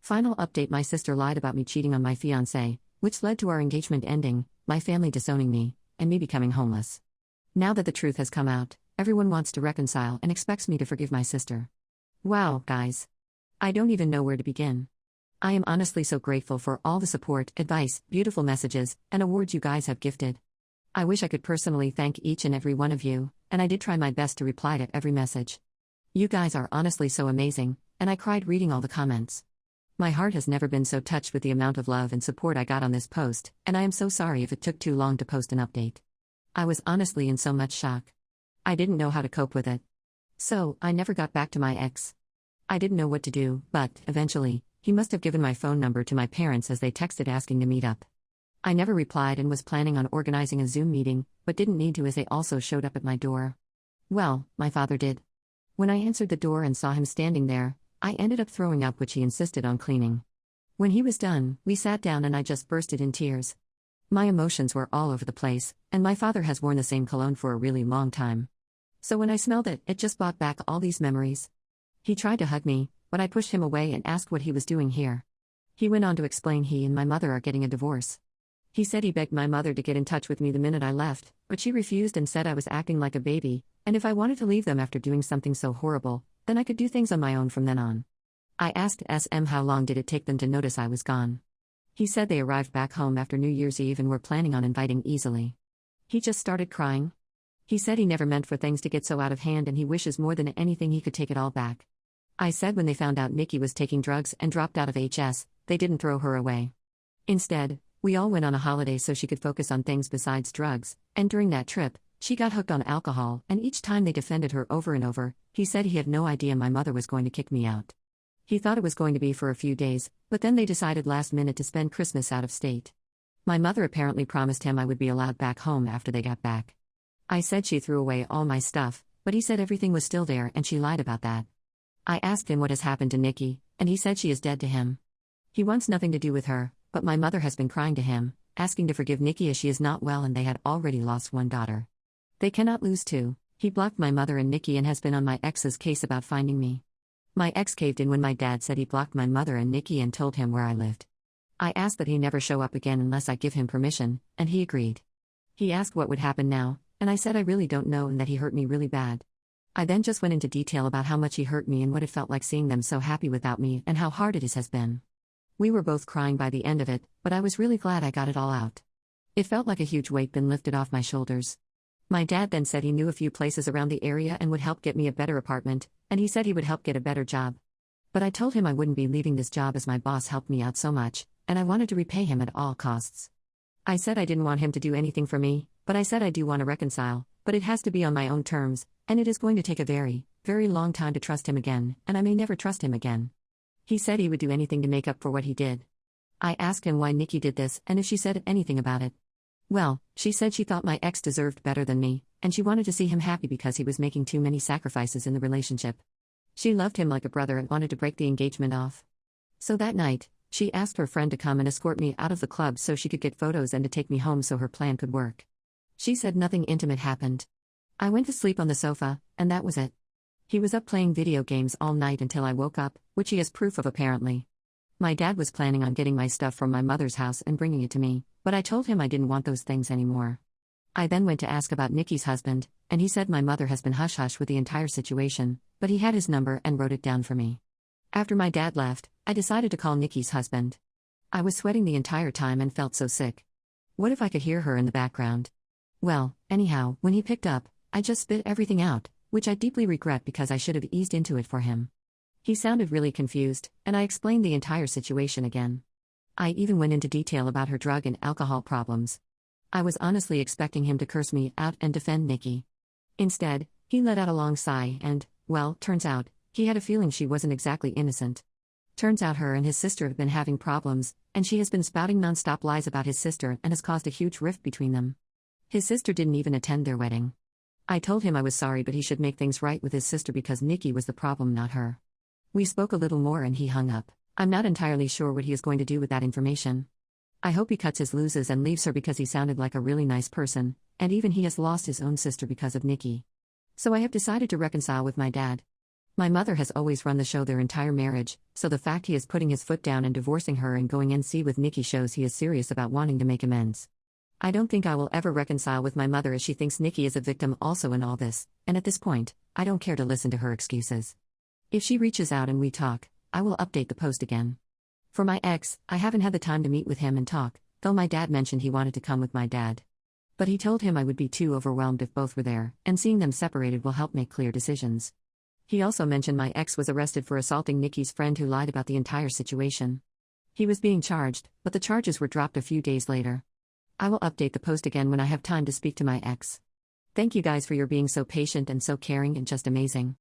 Final update: my sister lied about me cheating on my fiancé, which led to our engagement ending, my family disowning me, and me becoming homeless. Now that the truth has come out, everyone wants to reconcile and expects me to forgive my sister. Wow, guys. I don't even know where to begin. I am honestly so grateful for all the support, advice, beautiful messages, and awards you guys have gifted. I wish I could personally thank each and every one of you, and I did try my best to reply to every message. You guys are honestly so amazing, and I cried reading all the comments. My heart has never been so touched with the amount of love and support I got on this post, and I am so sorry if it took too long to post an update. I was honestly in so much shock. I didn't know how to cope with it. So, I never got back to my ex. I didn't know what to do, but, eventually, he must have given my phone number to my parents as they texted asking to meet up. I never replied and was planning on organizing a Zoom meeting, but didn't need to as they also showed up at my door. Well, my father did. When I answered the door and saw him standing there, I ended up throwing up, which he insisted on cleaning. When he was done, we sat down and I just bursted in tears. My emotions were all over the place, and my father has worn the same cologne for a really long time. So when I smelled it, it just brought back all these memories. He tried to hug me, but I pushed him away and asked what he was doing here. He went on to explain he and my mother are getting a divorce. He said he begged my mother to get in touch with me the minute I left, but she refused and said I was acting like a baby, and if I wanted to leave them after doing something so horrible, then I could do things on my own from then on. I asked how long did it take them to notice I was gone. He said they arrived back home after New Year's Eve and were planning on inviting easily. He just started crying. He said he never meant for things to get so out of hand and he wishes more than anything he could take it all back. I said when they found out Nikki was taking drugs and dropped out of HS, they didn't throw her away. Instead, we all went on a holiday so she could focus on things besides drugs, and during that trip, she got hooked on alcohol, and each time they defended her over and over, he said he had no idea my mother was going to kick me out. He thought it was going to be for a few days, but then they decided last minute to spend Christmas out of state. My mother apparently promised him I would be allowed back home after they got back. I said she threw away all my stuff, but he said everything was still there and she lied about that. I asked him what has happened to Nikki, and he said she is dead to him. He wants nothing to do with her, but my mother has been crying to him, asking to forgive Nikki as she is not well and they had already lost one daughter. They cannot lose two. He blocked my mother and Nikki and has been on my ex's case about finding me. My ex caved in when my dad said he blocked my mother and Nikki and told him where I lived. I asked that he never show up again unless I give him permission, and he agreed. He asked what would happen now, and I said I really don't know and that he hurt me really bad. I then just went into detail about how much he hurt me and what it felt like seeing them so happy without me and how hard it has been. We were both crying by the end of it, but I was really glad I got it all out. It felt like a huge weight been lifted off my shoulders. My dad then said he knew a few places around the area and would help get me a better apartment, and he said he would help get a better job. But I told him I wouldn't be leaving this job as my boss helped me out so much, and I wanted to repay him at all costs. I said I didn't want him to do anything for me, but I said I do want to reconcile, but it has to be on my own terms, and it is going to take a very, very long time to trust him again, and I may never trust him again. He said he would do anything to make up for what he did. I asked him why Nikki did this and if she said anything about it. Well, she said she thought my ex deserved better than me, and she wanted to see him happy because he was making too many sacrifices in the relationship. She loved him like a brother and wanted to break the engagement off. So that night, she asked her friend to come and escort me out of the club so she could get photos and to take me home so her plan could work. She said nothing intimate happened. I went to sleep on the sofa, and that was it. He was up playing video games all night until I woke up, which he has proof of apparently. My dad was planning on getting my stuff from my mother's house and bringing it to me, but I told him I didn't want those things anymore. I then went to ask about Nikki's husband, and he said my mother has been hush-hush with the entire situation, but he had his number and wrote it down for me. After my dad left, I decided to call Nikki's husband. I was sweating the entire time and felt so sick. What if I could hear her in the background? Well, anyhow, when he picked up, I just spit everything out, which I deeply regret because I should have eased into it for him. He sounded really confused, and I explained the entire situation again. I even went into detail about her drug and alcohol problems. I was honestly expecting him to curse me out and defend Nikki. Instead, he let out a long sigh and, well, turns out, he had a feeling she wasn't exactly innocent. Turns out her and his sister have been having problems, and she has been spouting non-stop lies about his sister and has caused a huge rift between them. His sister didn't even attend their wedding. I told him I was sorry but he should make things right with his sister because Nikki was the problem, not her. We spoke a little more and he hung up. I'm not entirely sure what he is going to do with that information. I hope he cuts his losses and leaves her because he sounded like a really nice person, and even he has lost his own sister because of Nikki. So I have decided to reconcile with my dad. My mother has always run the show their entire marriage, so the fact he is putting his foot down and divorcing her and going NC with Nikki shows he is serious about wanting to make amends. I don't think I will ever reconcile with my mother as she thinks Nikki is a victim also in all this, and at this point, I don't care to listen to her excuses. If she reaches out and we talk, I will update the post again. For my ex, I haven't had the time to meet with him and talk, though my dad mentioned he wanted to come with my dad. But he told him I would be too overwhelmed if both were there, and seeing them separated will help make clear decisions. He also mentioned my ex was arrested for assaulting Nikki's friend who lied about the entire situation. He was being charged, but the charges were dropped a few days later. I will update the post again when I have time to speak to my ex. Thank you guys for your being so patient and so caring and just amazing.